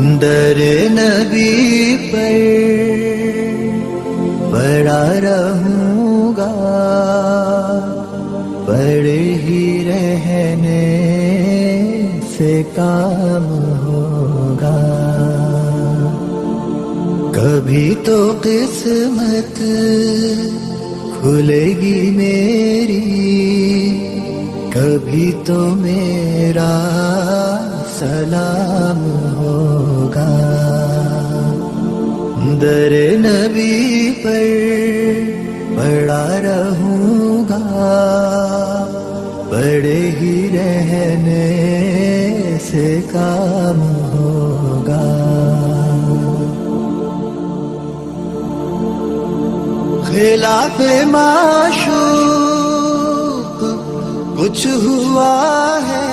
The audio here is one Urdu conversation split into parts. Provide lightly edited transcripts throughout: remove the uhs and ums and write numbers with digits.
در نبی پر پڑا رہوں گا، پڑے ہی رہنے سے کام ہوگا. کبھی تو قسمت کھلے گی میری، کبھی تو میرا سلام ہوگا. در نبی پر پڑا رہوں گا، پڑے ہی رہنے سے کام ہوگا. خلاف معشوق کچھ ہوا ہے،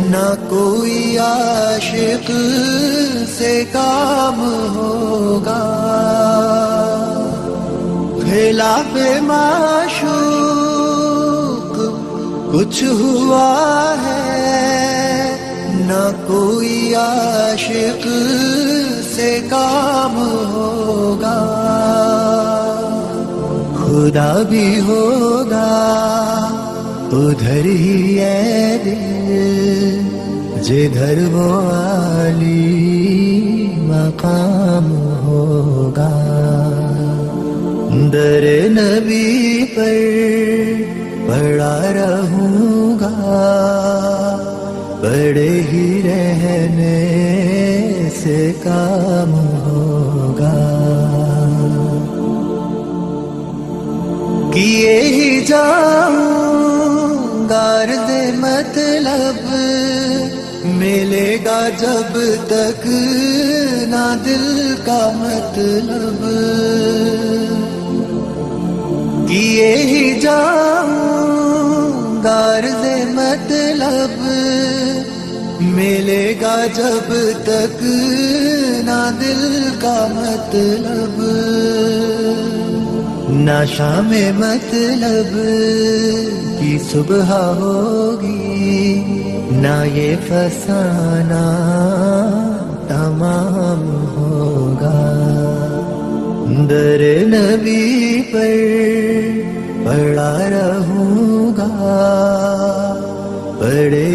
نہ کوئی عاشق سے کام ہوگا. خلاف معشوق کچھ ہوا ہے، نہ کوئی عاشق سے کام ہوگا. خدا بھی ہوگا ادھر ہی اے دل، جدھر وہ عالی مقام ہوگا. در نبی پر پڑا رہوں گا، پڑے ہی رہنے سے کام ہوگا. کیے ہی جاؤں غرض مطلب، ملے گا جب تک نہ دل کا مطلب. کیے ہی جاؤں غرض مطلب، ملے گا جب تک نہ دل کا مطلب. نہ شام مطلب کی صبح ہوگی، نہ یہ فسانہ تمام ہوگا. در نبی پر پڑا رہوں گا، پڑے